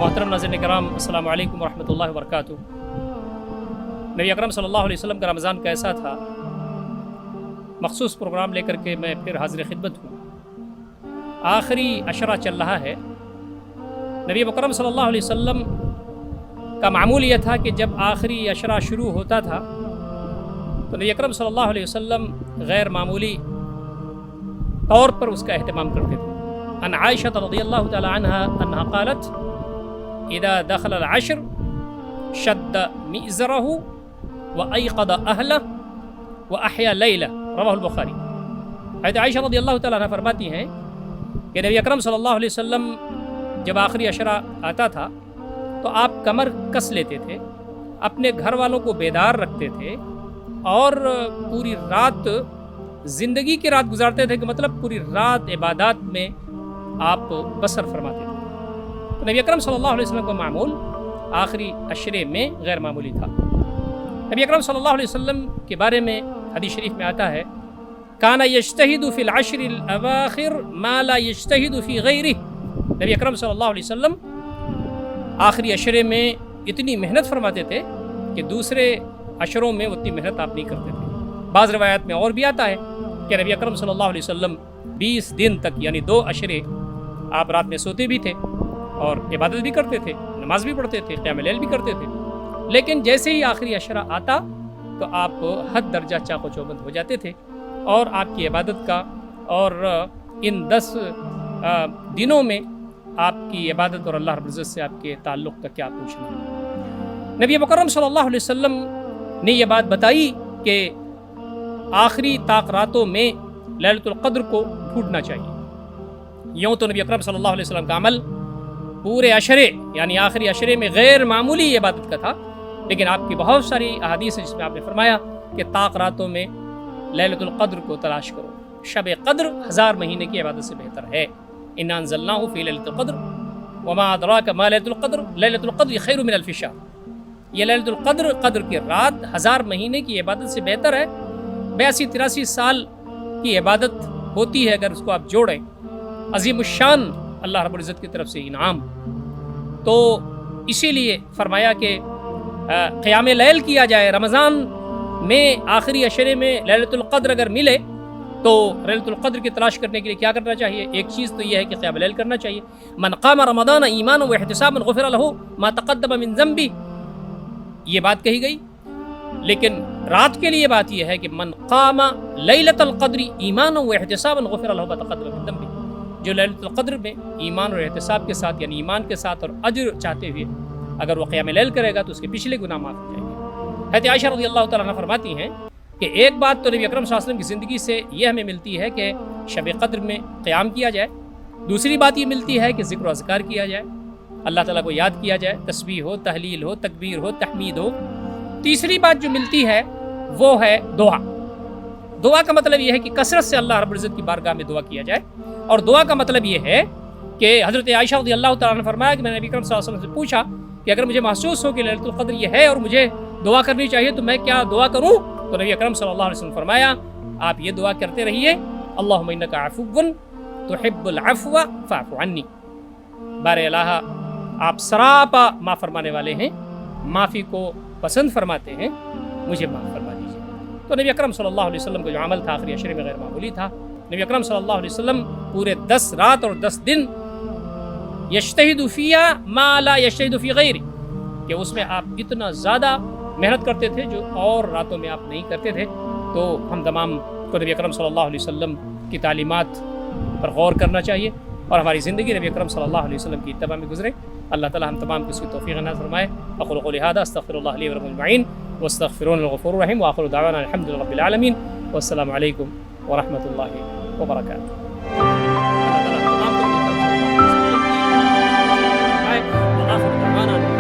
محترم ناظرین کرام، السلام علیکم ورحمۃ اللہ وبرکاتہ۔ نبی اکرم صلی اللہ علیہ وسلم کا رمضان کیسا تھا، مخصوص پروگرام لے کر کے میں پھر حاضر خدمت ہوں۔ آخری عشرہ چل رہا ہے۔ نبی اکرم صلی اللہ علیہ وسلم کا معمول یہ تھا کہ جب آخری عشرہ شروع ہوتا تھا تو نبی اکرم صلی اللہ علیہ وسلم غیر معمولی طور پر اس کا اہتمام کرتے تھے۔ عن عائشہ رضی اللہ تعالی عنہا انہا قالت اذا دخل العشر شد مئزرہ وایقظ اہلہ واحیا لیلہ، رواہ البخاری۔ حضرت عائشہ رضی اللہ تعالی عنہ فرماتی ہیں کہ نبی اکرم صلی اللہ علیہ وسلم جب آخری عشرہ آتا تھا تو آپ کمر کس لیتے تھے، اپنے گھر والوں کو بیدار رکھتے تھے اور پوری رات زندگی کی رات گزارتے تھے، کہ مطلب پوری رات عبادات میں آپ بسر فرماتے تھے۔ تو نبی اکرم صلی اللہ علیہ وسلم کا معمول آخری عشرے میں غیر معمولی تھا۔ نبی اکرم صلی اللہ علیہ وسلم کے بارے میں حدیث شریف میں آتا ہے کان یجتہد فی العشر الاواخر ما لا یجتہد فی غیرہ۔ نبی اکرم صلی اللہ علیہ وسلم آخری عشرے میں اتنی محنت فرماتے تھے کہ دوسرے عشروں میں اتنی محنت آپ نہیں کرتے تھے۔ بعض روایات میں اور بھی آتا ہے کہ نبی اکرم صلی اللہ علیہ وسلم 20 دن تک یعنی 2 عشرے آپ رات میں سوتے بھی تھے اور عبادت بھی کرتے تھے، نماز بھی پڑھتے تھے، قیام لیل بھی کرتے تھے، لیکن جیسے ہی آخری عشرہ آتا تو آپ حد درجہ چاق و چوبند ہو جاتے تھے، اور آپ کی عبادت کا اور ان 10 دنوں میں آپ کی عبادت اور اللہ رب العزت سے آپ کے تعلق کا کیا پوچھنا۔ نبی مکرم صلی اللہ علیہ وسلم نے یہ بات بتائی کہ آخری طاق راتوں میں لیلۃ القدر کو ڈھونڈنا چاہیے۔ یوں تو نبی اکرم صلی اللہ علیہ وسلم کا عمل پورے عشرے یعنی آخری عشرے میں غیر معمولی عبادت کا تھا، لیکن آپ کی بہت ساری احادیث ہیں جس میں آپ نے فرمایا کہ طاق راتوں میں لیلۃ القدر کو تلاش کرو۔ شب قدر 1000 مہینے کی عبادت سے بہتر ہے۔ انا انزلناہ فی لیلۃ القدر وما ادراک ما لیلۃ القدر لیلۃ القدر خیر من الف شہر۔ یہ لیلۃ القدر قدر کی رات 1000 مہینے کی عبادت سے بہتر ہے۔ 82-83 سال کی عبادت ہوتی ہے اگر اس کو آپ جوڑیں۔ عظیم الشان اللہ رب العزت کی طرف سے انعام، تو اسی لیے فرمایا کہ قیام لیل کیا جائے۔ رمضان میں آخری عشرے میں لیلۃ القدر اگر ملے تو لیلۃ القدر کی تلاش کرنے کے لیے کیا کرنا چاہیے؟ ایک چیز تو یہ ہے کہ قیام لیل کرنا چاہیے۔ من قام رمضان ایمانا واحتسابا غفر له ما تقدم من ذنبه، یہ بات کہی گئی، لیکن رات کے لیے بات یہ ہے کہ من قام لیلۃ القدر ایمانا واحتسابا غفر له ما تقدم من ذنبه، جو لیلۃ القدر میں ایمان اور احتساب کے ساتھ یعنی ایمان کے ساتھ اور اجر چاہتے ہوئے اگر وہ قیام لیل کرے گا تو اس کے پچھلے گناہ معاف ہو جائیں گے۔ حضرت عائشہ رضی اللہ تعالیٰ عنہ فرماتی ہیں کہ ایک بات تو نبی اکرم صلی اللہ علیہ وسلم کی زندگی سے یہ ہمیں ملتی ہے کہ شب قدر میں قیام کیا جائے، دوسری بات یہ ملتی ہے کہ ذکر و اذکار کیا جائے، اللہ تعالیٰ کو یاد کیا جائے، تسبیح ہو، تحلیل ہو، تکبیر ہو، تحمید ہو۔ تیسری بات جو ملتی ہے وہ ہے دعا۔ دعا کا مطلب یہ ہے کہ کثرت سے اللہ رب العزت کی بارگاہ میں دعا کیا جائے، اور دعا کا مطلب یہ ہے کہ حضرت عائشہ رضی اللہ تعالیٰ نے فرمایا کہ میں نے نبی اکرم صلی اللہ علیہ وسلم سے پوچھا کہ اگر مجھے محسوس ہو کہ لیلۃ القدر یہ ہے اور مجھے دعا کرنی چاہیے تو میں کیا دعا کروں؟ تو نبی اکرم صلی اللہ علیہ وسلم فرمایا آپ یہ دعا کرتے رہیے، اللہم انک عفو تحب العفو فاعف عنی۔ بار الہ آپ سراپا معاف فرمانے والے ہیں، معافی کو پسند فرماتے ہیں، مجھے معاف فرما دیجیے۔ تو نبی اکرم صلی اللہ علیہ وسلم کا جو عمل تھا آخری عشرے میں غیر معمولی تھا۔ نبی اکرم صلی اللہ علیہ وسلم پورے 10 رات اور 10 دن یجتہد فیہا ما لا یجتہد فی غیرہ، کہ اس میں آپ اتنا زیادہ محنت کرتے تھے جو اور راتوں میں آپ نہیں کرتے تھے۔ تو ہم تمام کو نبی اکرم صلی اللہ علیہ وسلم کی تعلیمات پر غور کرنا چاہیے اور ہماری زندگی نبی اکرم صلی اللہ علیہ وسلم کی اتباع میں گزرے۔ اللہ تعالی ہم تمام کو اس کی توفیق عنایت فرمائے۔ اقول قولی ھذا استغفر اللہ لی ولکم اجمعین واستغفرون الغفور الرحیم وآخر دعوانا الحمد للہ رب العالمین والسلام علیکم ورحمۃ اللہ وبرکاتہ۔ وآخر دعوانا